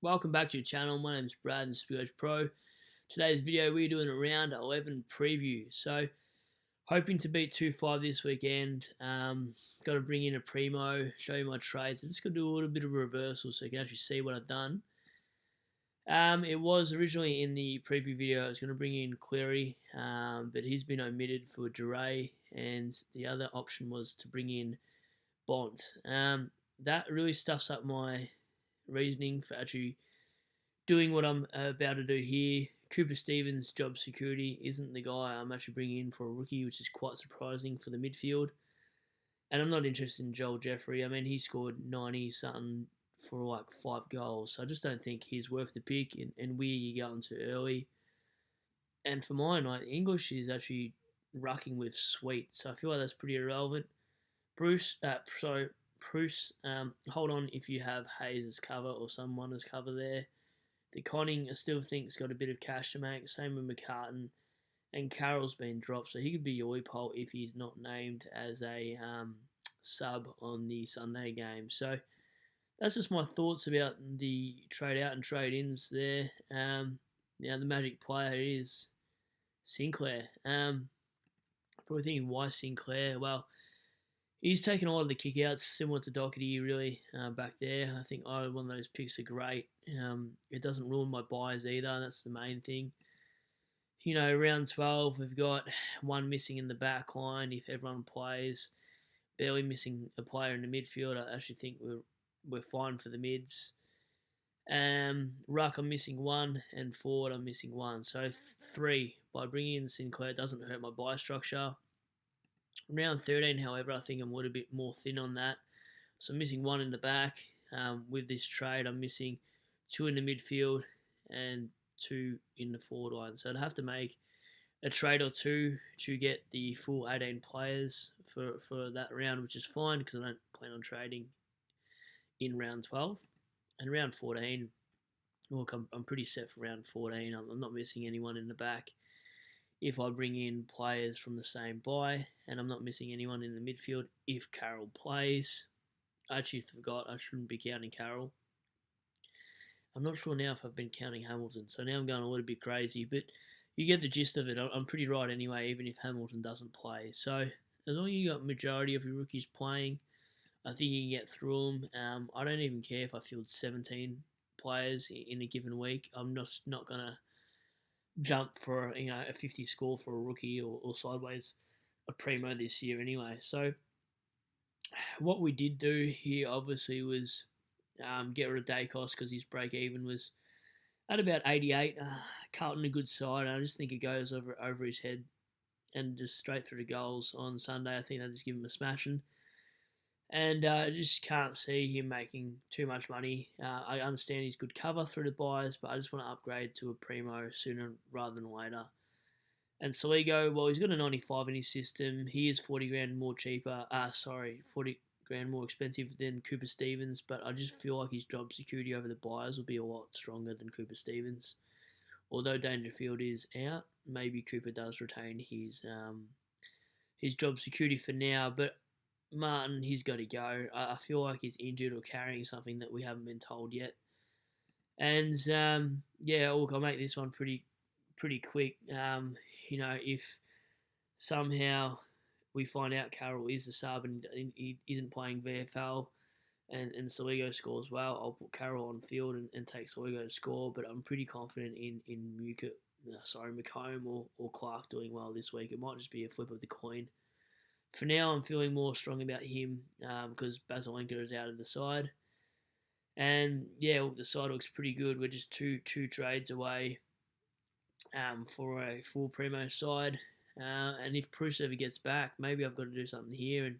Welcome back to your channel. My name is Brad and Spearcoach Pro. Today's video we're doing a round 11 preview. So hoping to beat 2-5 this weekend. Got to bring in a primo, show you my trades. I'm just going to do a little bit of a reversal so you can actually see what I've done. It was originally in the preview video I was going to bring in Cleary, but he's been omitted for Duray, and the other option was to bring in Bont. That really stuffs up my reasoning for actually doing what I'm about to do here. Cooper Stevens' job security isn't the guy I'm actually bringing in for a rookie, which is quite surprising for the midfield. And I'm not interested in Joel Jeffrey. I mean, he scored 90 something for like 5 goals. So I just don't think he's worth the pick, and where you going too early. And for mine, like, English is actually rucking with Sweet. So I feel like that's pretty irrelevant. Bruce, hold on if you have Hayes as cover or someone as cover there. The Conning, I still think, has got a bit of cash to make. Same with McCartan. And Carroll's been dropped, so he could be your Oipol if he's not named as a sub on the Sunday game. So that's just my thoughts about the trade out and trade ins there. The magic player is Sinclair. Probably thinking, why Sinclair? Well, he's taken a lot of the kickouts, similar to Doherty, really, back there. I think either one of those picks are great. It doesn't ruin my buys either. That's the main thing. You know, round 12, we've got one missing in the back line if everyone plays. Barely missing a player in the midfield. I actually think we're fine for the mids. Ruck, I'm missing one, and forward, I'm missing one. So 3. By bringing in Sinclair, it doesn't hurt my buy structure. Round 13, however, I think I'm a little bit more thin on that. So I'm missing one in the back. With this trade, I'm missing 2 in the midfield and 2 in the forward line. So I'd have to make a trade or two to get the full 18 players for that round, which is fine because I don't plan on trading in round 12. And round 14, look, I'm pretty set for round 14. I'm not missing anyone in the back if I bring in players from the same buy, and I'm not missing anyone in the midfield if Carroll plays. I actually forgot I shouldn't be counting Carroll. I'm not sure now if I've been counting Hamilton, so now I'm going a little bit crazy, but you get the gist of it. I'm pretty right anyway, even if Hamilton doesn't play. So as long as you got majority of your rookies playing, I think you can get through them. I don't even care if I field 17 players in a given week. I'm just not going to jump for a 50 score for a rookie or sideways a primo this year anyway. So what we did do here obviously was get rid of Dacos because his break even was at about 88. Carlton a good side. I just think it goes over his head and just straight through the goals on Sunday. I think they just give him a smashing. And I just can't see him making too much money. I understand he's good cover through the buys, but I just want to upgrade to a primo sooner rather than later. And Saligo, well, he's got a 95 in his system. He is 40 grand more cheaper. 40 grand more expensive than Cooper Stevens, but I just feel like his job security over the buyers will be a lot stronger than Cooper Stevens. Although Dangerfield is out, maybe Cooper does retain his job security for now, but Martin, he's got to go. I feel like he's injured or carrying something that we haven't been told yet. And yeah, look, I'll make this one pretty quick. If somehow we find out Carroll is the sub and he isn't playing VFL and Saligo scores well, I'll put Carroll on field and take Saligo to score. But I'm pretty confident in McComb or Clark doing well this week. It might just be a flip of the coin. For now, I'm feeling more strong about him because Basilenko is out of the side. And yeah, the side looks pretty good. We're just two trades away for a full primo side. And if Bruce ever gets back, maybe I've got to do something here and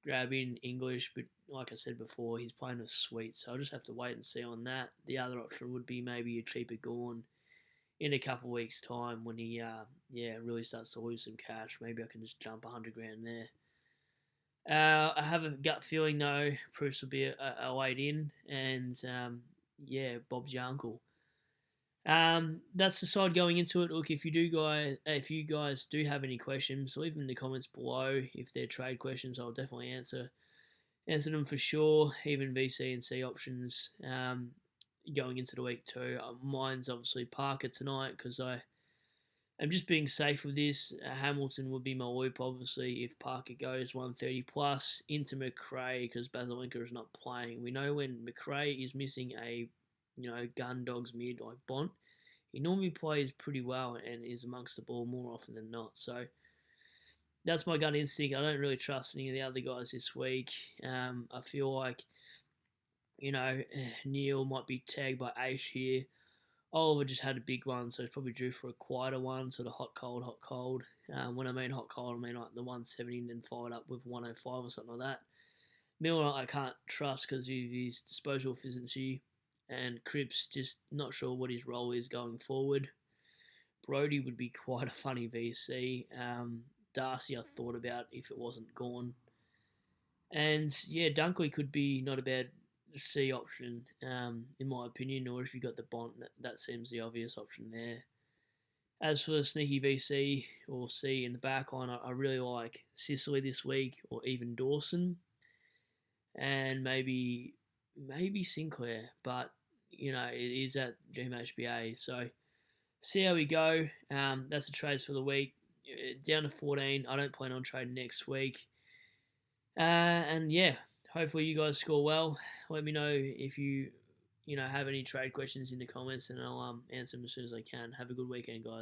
grab in English. But like I said before, he's playing with Sweet, so I'll just have to wait and see on that. The other option would be maybe a cheaper Gorn in a couple of weeks' time when he really starts to lose some cash. Maybe I can just jump 100 grand there. I have a gut feeling though Bruce will be a late in, and Bob's your uncle. That's the side going into it. Look, if you guys do have any questions, leave them in the comments below. If they're trade questions, I'll definitely answer them for sure. Even VC and C options. going into the week too. Mine's obviously Parker tonight because I'm just being safe with this. Hamilton would be my whoop, obviously, if Parker goes 130 plus into McRae because Basilwenka is not playing. We know when McRae is missing a, gun dogs mid like Bont, he normally plays pretty well and is amongst the ball more often than not. So that's my gut instinct. I don't really trust any of the other guys this week. I feel like, Neil might be tagged by Aish here. Oliver just had a big one, so he's probably due for a quieter one, sort of hot, cold, hot, cold. When I mean hot, cold, I mean like the 170 and then followed up with 105 or something like that. Milner, I can't trust because of his disposal efficiency, and Cripps, just not sure what his role is going forward. Brody would be quite a funny VC. Darcy, I thought about if it wasn't gone. And yeah, Dunkley could be not a bad C option, in my opinion, or if you got the Bont, that seems the obvious option there. As for the sneaky VC or C in the back line, I really like Sicily this week, or even Dawson, and maybe Sinclair, but it is at GMHBA, so see how we go. That's the trades for the week. Down to 14. I don't plan on trading next week. And yeah, hopefully you guys score well. Let me know if you have any trade questions in the comments, and I'll answer them as soon as I can. Have a good weekend, guys.